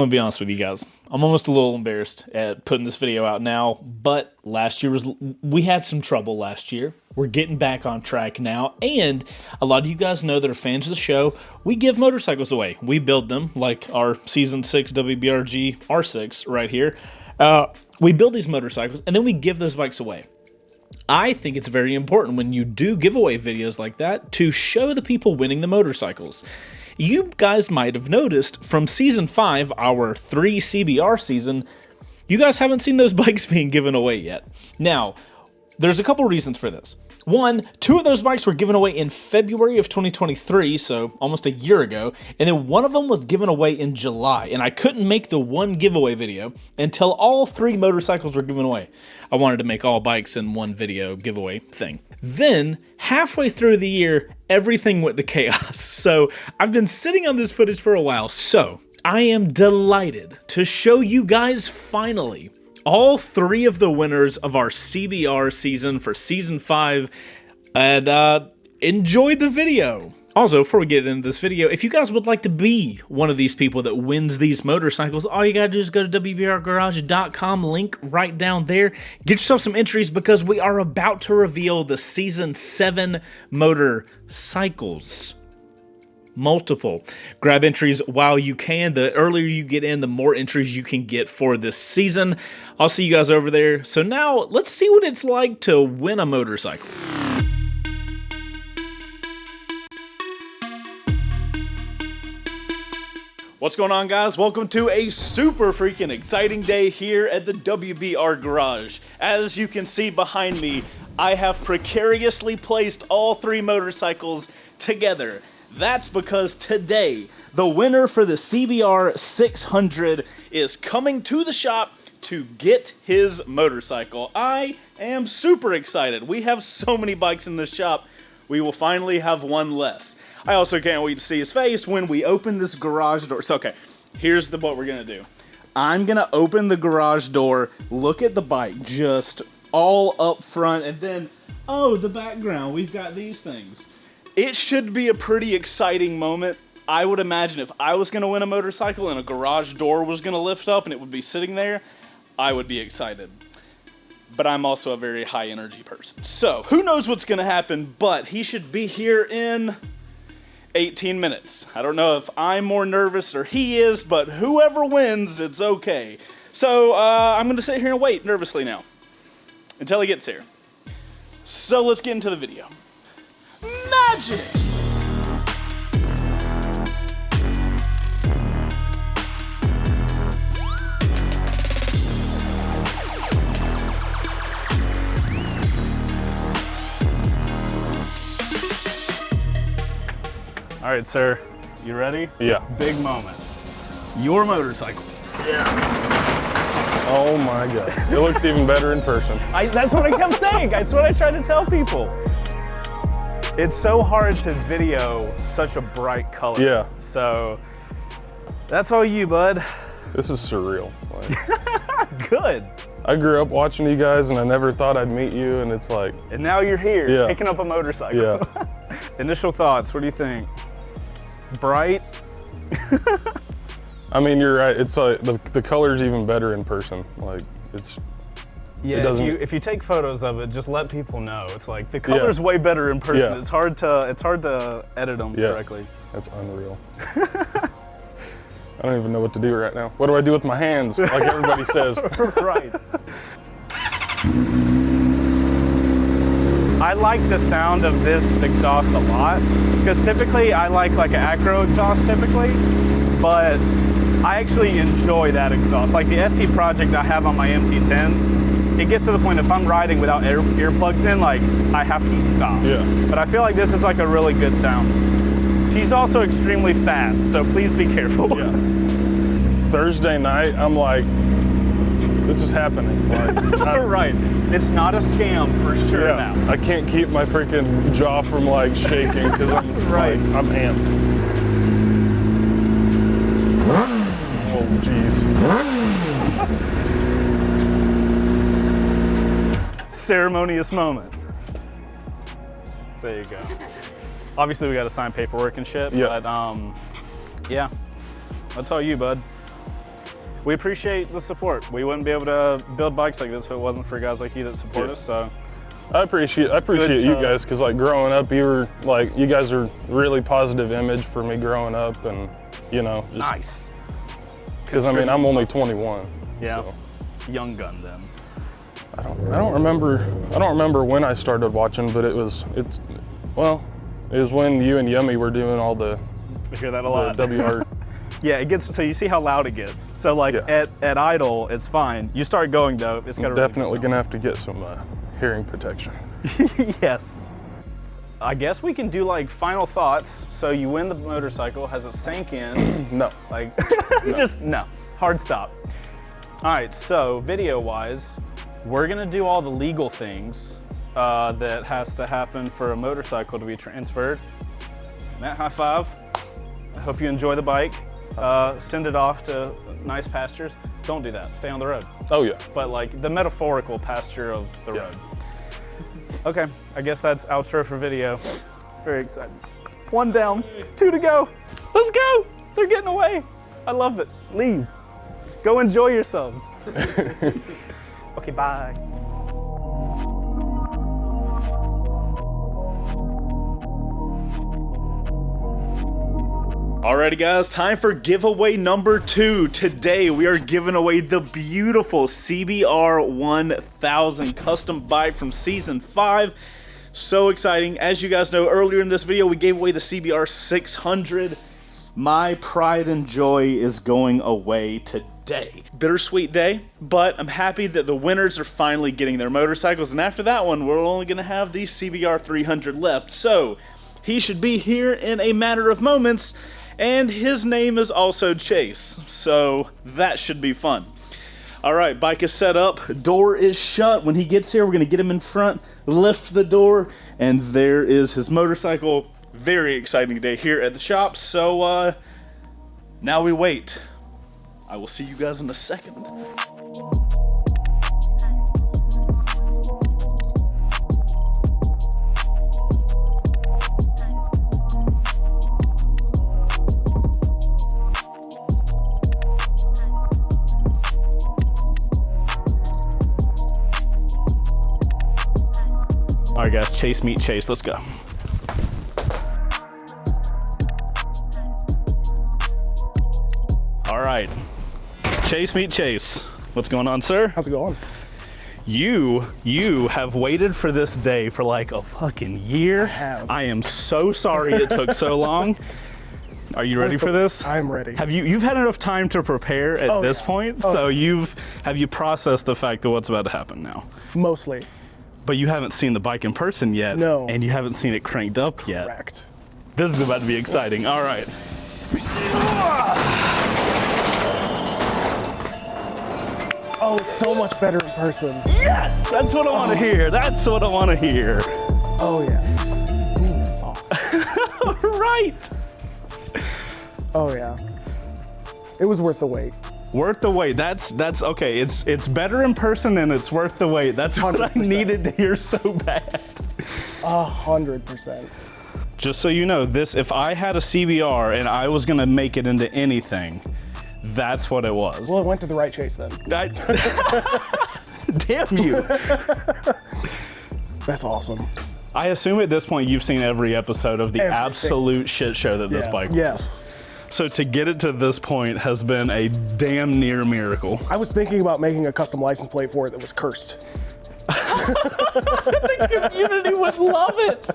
gonna be honest with you guys. I'm almost a little embarrassed at putting this video out now, but we had some trouble last year. We're getting back on track now, and a lot of you guys know that are fans of the show, we give motorcycles away. We build them, like our Season 6 WBRG R6 right here. We build these motorcycles, and then we give those bikes away. I think it's very important when you do giveaway videos like that to show the people winning the motorcycles. You guys might have noticed from Season 5, our 3 CBR season, you guys haven't seen those bikes being given away yet. Now, there's a couple reasons for this. One, 2 of those bikes were given away in February of 2023, so almost a year ago, and then one of them was given away in July, and I couldn't make the one giveaway video until all 3 motorcycles were given away. I wanted to make all bikes in one video giveaway thing. Then, halfway through the year, everything went to chaos, so I've been sitting on this footage for a while, so I am delighted to show you guys finally all 3 of the winners of our CBR season for Season 5, and enjoy the video. Also, before we get into this video, if you guys would like to be one of these people that wins these motorcycles, all you gotta do is go to WBRGarage.com, link right down there. Get yourself some entries because we are about to reveal the Season 7 motorcycles. Multiple. Grab entries while you can. The earlier you get in, the more entries you can get for this season. I'll see you guys over there. So now, let's see what it's like to win a motorcycle. What's going on, guys? Welcome to a super freaking exciting day here at the WBR Garage. As you can see behind me, I have precariously placed all 3 motorcycles together. That's because today, the winner for the CBR600 is coming to the shop to get his motorcycle. I am super excited. We have so many bikes in the shop, we will finally have one less. I also can't wait to see his face when we open this garage door. So, okay, here's what we're gonna do. I'm gonna open the garage door, look at the bike just all up front, and then, oh, the background, we've got these things. It should be a pretty exciting moment. I would imagine if I was gonna win a motorcycle and a garage door was gonna lift up and it would be sitting there, I would be excited. But I'm also a very high energy person. So who knows what's gonna happen, but he should be here in 18 minutes. I don't know if I'm more nervous or he is, but whoever wins, it's okay. So I'm gonna sit here and wait nervously now until he gets here. So let's get into the video. Magic! All right, sir, you ready? Yeah. Big moment. Your motorcycle. Yeah. Oh my God. It looks even better in person. That's what I kept saying. That's what I tried to tell people. It's so hard to video such a bright color. Yeah. So that's all you, bud. This is surreal. Like, Good. I grew up watching you guys and I never thought I'd meet you, and it's like. And now you're here, yeah. picking up a motorcycle. Yeah. Initial thoughts, what do you think? Bright? I mean, you're right. It's like the color's even better in person. Like, it's. Yeah, it if you take photos of it, just let people know. It's like the color's way better in person. Yeah. It's hard to edit them correctly. That's unreal. I don't even know what to do right now. What do I do with my hands? Like everybody says. Right. I like the sound of this exhaust a lot because typically I like an acro exhaust typically, but I actually enjoy that exhaust. Like the ST Project I have on my MT10, it gets to the point if I'm riding without earplugs in, like I have to stop. Yeah. But I feel like this is like a really good sound. She's also extremely fast, so please be careful. Yeah. Thursday night, I'm like, this is happening. Like, right. It's not a scam for sure now. I can't keep my freaking jaw from like shaking because I'm right. Like, I'm amped. Oh, jeez. Ceremonious moment. There you go. Obviously, we got to sign paperwork and shit, yeah. but yeah, that's all you, bud. we appreciate the support. We wouldn't be able to build bikes like this if it wasn't for guys like you that support us. So I appreciate you guys, because like growing up, you guys are really positive image for me growing up, and you know, just, nice. Because I mean, I'm only 21. Yeah, so. Young gun then. I don't remember when I started watching, but it was when you and Yummy were doing all the. We hear that a lot. WR. Yeah, it gets, so you see how loud it gets. So like at idle, it's fine. You start going though, it's got to definitely gonna have to get some hearing protection. Yes. I guess we can do like final thoughts. So you win the motorcycle, has it sank in? No. Like, just no, hard stop. All right, so video wise, we're gonna do all the legal things that has to happen for a motorcycle to be transferred. Matt, high five. I hope you enjoy the bike. Send it off to nice pastures. Don't do that, stay on the road. Oh yeah. But like the metaphorical pasture of the road. Okay, I guess that's outro for video. Very excited. 1 down, 2 to go. Let's go. They're getting away. I love it. Leave. Go enjoy yourselves. Okay, bye. Alrighty guys, time for giveaway number 2. Today we are giving away the beautiful CBR1000 custom bike from season 5. So exciting. As you guys know, earlier in this video we gave away the CBR600. My pride and joy is going away today. Bittersweet day, but I'm happy that the winners are finally getting their motorcycles, and after that one we're only gonna have the CBR300 left. So he should be here in a matter of moments. And his name is also Chase, so that should be fun. All right, bike is set up, door is shut. When he gets here, we're gonna get him in front, lift the door, and there is his motorcycle. Very exciting day here at the shop, so now we wait. I will see you guys in a second. All right, guys, Chase meet Chase. Let's go. All right, Chase meet Chase. What's going on, sir? How's it going? You have waited for this day for like a fucking year. I have. I am so sorry it took so long. Are you ready for this? I'm ready. You've had enough time to prepare at this point? So have you processed the fact of what's about to happen now? Mostly. But you haven't seen the bike in person yet. No. And you haven't seen it cranked up yet. Correct. This is about to be exciting. All right. Oh, it's so much better in person. Yes! That's what I want to hear. That's what I want to hear. Oh, yeah. Ooh, soft. Right. Oh, yeah. It was worth the wait. Worth the wait. That's okay. It's better in person and it's worth the wait. That's what 100%. I needed to hear so bad. 100%. Just so you know, if I had a CBR and I was gonna make it into anything, that's what it was. Well, it went to the right Chase then. Damn you. That's awesome. I assume at this point you've seen every episode of the absolute shit show that this bike was. Yes. So to get it to this point has been a damn near miracle. I was thinking about making a custom license plate for it that was cursed. The community would love it.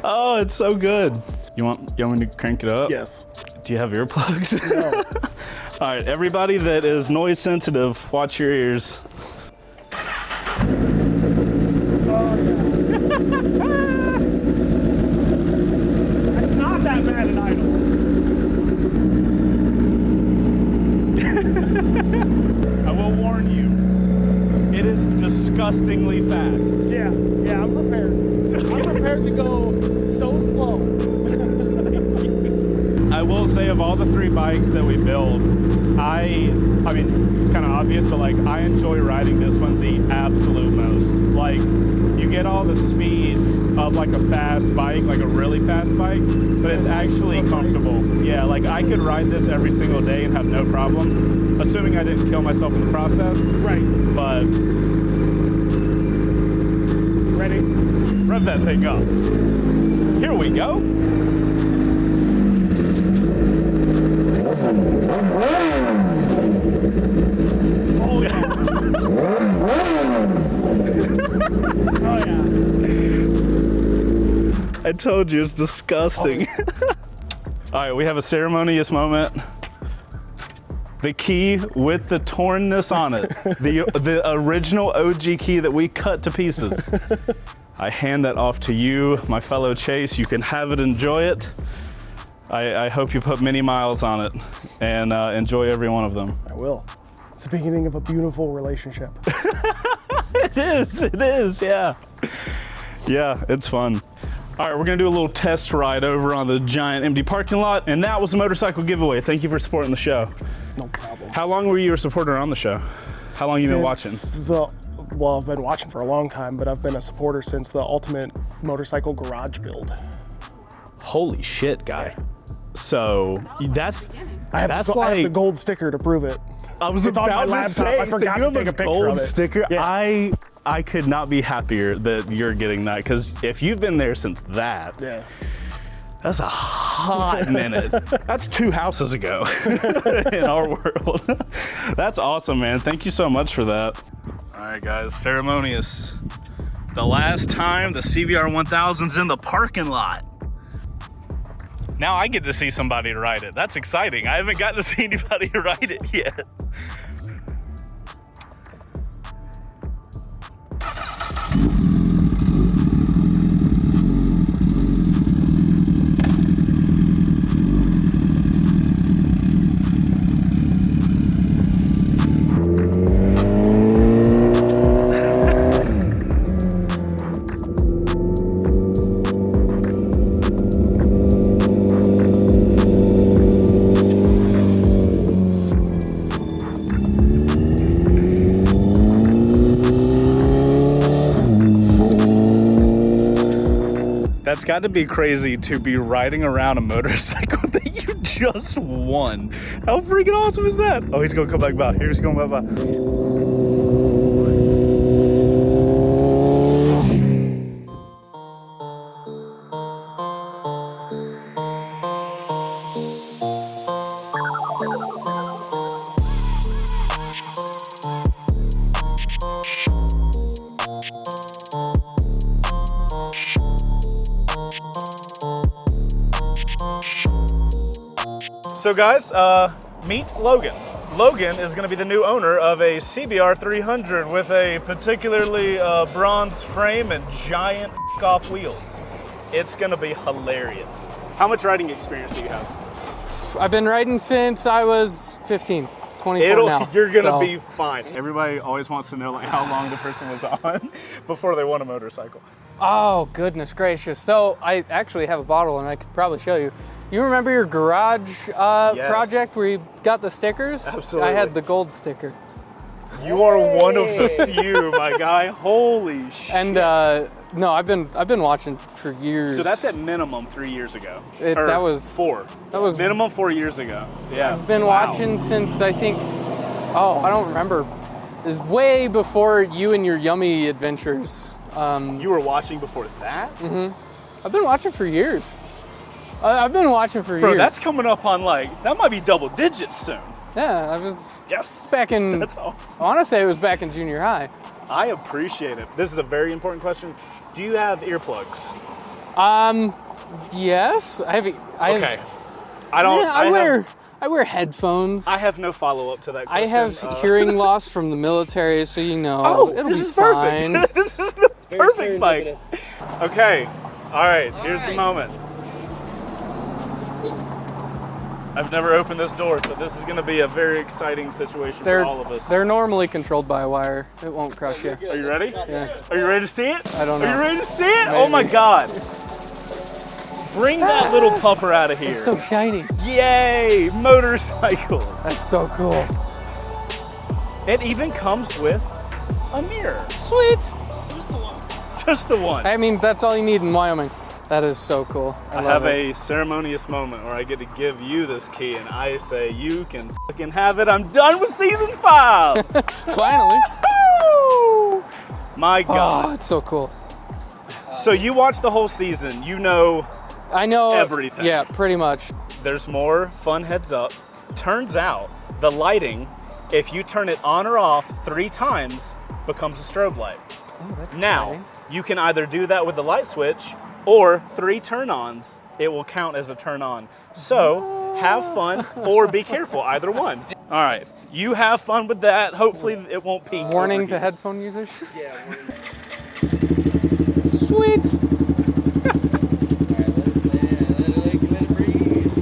Oh, it's so good. You want me to crank it up? Yes. Do you have earplugs? No. All right, everybody that is noise sensitive, watch your ears. It's not that bad an idle. I will warn you, it is disgustingly fast. Yeah, I'm prepared. I'm prepared to go so slow. I will say, of all the 3 bikes that we build, I mean, it's kind of obvious, but like I enjoy riding this one the absolute most. Like, you get all the speed of like a fast bike, like a really fast bike, but it's actually comfortable. Yeah, like I could ride this every single day and have no problem. assuming I didn't kill myself in the process. Right. But Ready? rev that thing up. Here we go. Oh yeah. Oh yeah. I told you it's disgusting. All right, we have a ceremonious moment. The key with the tornness on it, the original OG key that we cut to pieces. I hand that off to you, my fellow Chase. You can have it, enjoy it. I hope you put many miles on it and enjoy every one of them. I will. It's the beginning of a beautiful relationship. It is, yeah. Yeah, it's fun. All right, we're gonna do a little test ride over on the giant empty parking lot, and that was a motorcycle giveaway. Thank you for supporting the show. No problem. How long were you a supporter on the show? How long you been watching? Well, I've been watching for a long time, but I've been a supporter since the ultimate motorcycle garage build. Holy shit, guy. So that's I have the gold sticker to prove it. I was It's on my about to laptop. say, I forgot so you to have take a picture gold of it. sticker. Yeah. I could not be happier that you're getting that, because if you've been there since that, Yeah. that's a hot minute. That's 2 houses ago in our world. That's awesome, man. Thank you so much for that. All right, guys, ceremonious. The last time the CBR1000's in the parking lot. Now I get to see somebody ride it. That's exciting. I haven't gotten to see anybody ride it yet. That's got to be crazy to be riding around a motorcycle that you just won. How freaking awesome is that? Oh, he's gonna come back by. Here's going back by. So guys, meet Logan. Logan is going to be the new owner of a CBR300 with a particularly bronze frame and giant off wheels. It's going to be hilarious. How much riding experience do you have? I've been riding since I was 15, 24 now. You're going to be fine. Everybody always wants to know like how long the person was on before they won a motorcycle. Oh, goodness gracious. So I actually have a bottle and I could probably show you. You remember your garage project where you got the stickers? Absolutely. I had the gold sticker. You are one of the few, my guy. Holy shit. And no, I've been watching for years. So that's at minimum 3 years ago. That was 4. That was minimum 4 years ago. Yeah. I've been watching since I think. Oh, I don't remember. It was way before you and your yummy adventures. You were watching before that? Mm-hmm. I've been watching for years. I've been watching for years. Bro, that's coming up on that might be double digits soon. Yeah, I was Yes. back in. That's awesome. I want to say it was back in junior high. I appreciate it. This is a very important question. Do you have earplugs? Yes. I have. Okay. I don't. Yeah, I wear headphones. I have no follow up to that I question. have hearing loss from the military, so you know. Oh, it'll this be is fine. perfect. This is the perfect mic. Okay. All right. Here's the moment. I've never opened this door, so this is going to be a very exciting situation for all of us. They're normally controlled by a wire. It won't crush you. Are you ready? Yeah. Are you ready to see it? I don't know. Are you ready to see it? Maybe. Oh my God. Bring that little pupper out of here. It's so shiny. Yay, motorcycle. That's so cool. It even comes with a mirror. Sweet. Just the one. I mean, that's all you need in Wyoming. That is so cool. I have a ceremonious moment where I get to give you this key and I say, you can fucking have it. I'm done with season 5. Finally. My God. Oh, it's so cool. So you watched the whole season. You know I know everything. Yeah, pretty much. There's more fun heads up. Turns out the lighting, if you turn it on or off 3 times, becomes a strobe light. Oh, that's Now, exciting. you can either do that with the light switch or 3 turn-ons. It will count as a turn-on. So, have fun or be careful, either one. All right, you have fun with that. Hopefully it won't peak. Warning to headphone users. Yeah, Sweet. Let it breathe.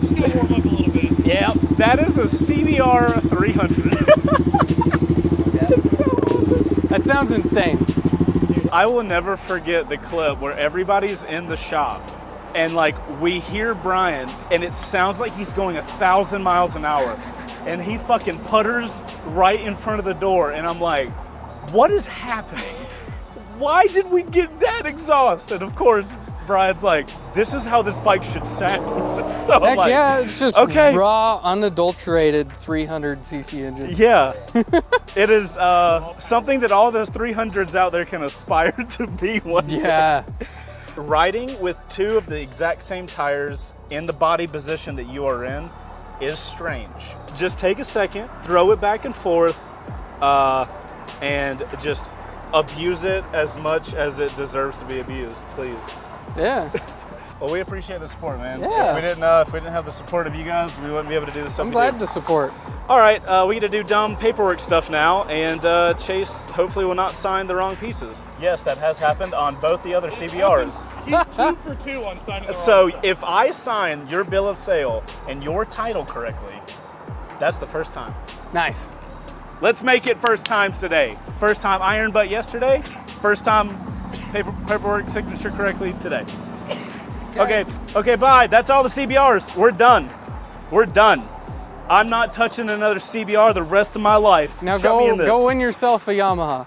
Still warm up a little bit. Yeah, that is a CBR300. That's so awesome. That sounds insane. I will never forget the clip where everybody's in the shop and like we hear Brian and it sounds like he's going 1,000 miles an hour and he fucking putters right in front of the door and I'm like, what is happening? Why did we get that exhaust? And of course, Brian's like, this is how this bike should sound. So I'm Heck like, yeah, it's just okay. raw, unadulterated 300cc engine. Yeah, it is something that all those 300s out there can aspire to be one day. Yeah. Riding with 2 of the exact same tires in the body position that you are in is strange. Just take a second, throw it back and forth, and just abuse it as much as it deserves to be abused, please. Yeah. Well, we appreciate the support, man. Yeah. If we didn't have the support of you guys, we wouldn't be able to do this stuff. I'm glad to support. All right, we get to do dumb paperwork stuff now, and Chase hopefully will not sign the wrong pieces. Yes, that has happened on both the other CBRs. He's 2 for 2 on signing the So wrong stuff. if I sign your bill of sale and your title correctly, that's the first time. Nice. Let's make it first times today. First time iron butt yesterday, first time paperwork signature correctly today. Okay, bye. That's all the CBRs. We're done. We're done. I'm not touching another CBR the rest of my life. Now Shut me in this. go win yourself a Yamaha.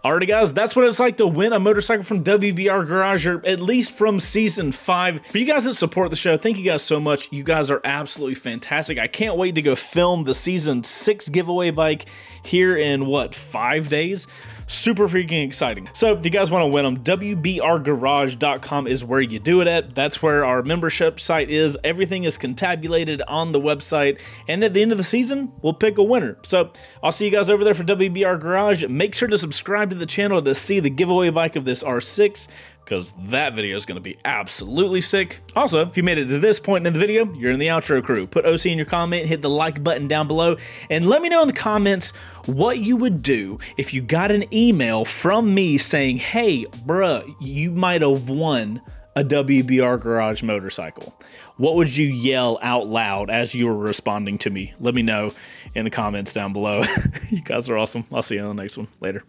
Alrighty guys, that's what it's like to win a motorcycle from WBR Garage, or at least from season 5. For you guys that support the show, thank you guys so much. You guys are absolutely fantastic. I can't wait to go film the season 6 giveaway bike here in, what, 5 days? Super freaking exciting. So if you guys want to win them, WBRGarage.com is where you do it at. That's where our membership site is. Everything is contabulated on the website. And at the end of the season, we'll pick a winner. So I'll see you guys over there for WBR Garage. Make sure to subscribe to the channel to see the giveaway bike of this R6, because that video is going to be absolutely sick. Also, if you made it to this point in the video, you're in the outro crew. Put OC in your comment, hit the like button down below, and let me know in the comments what you would do if you got an email from me saying, hey, bruh, you might have won a WBR Garage motorcycle. What would you yell out loud as you were responding to me? Let me know in the comments down below. You guys are awesome. I'll see you on the next one. Later.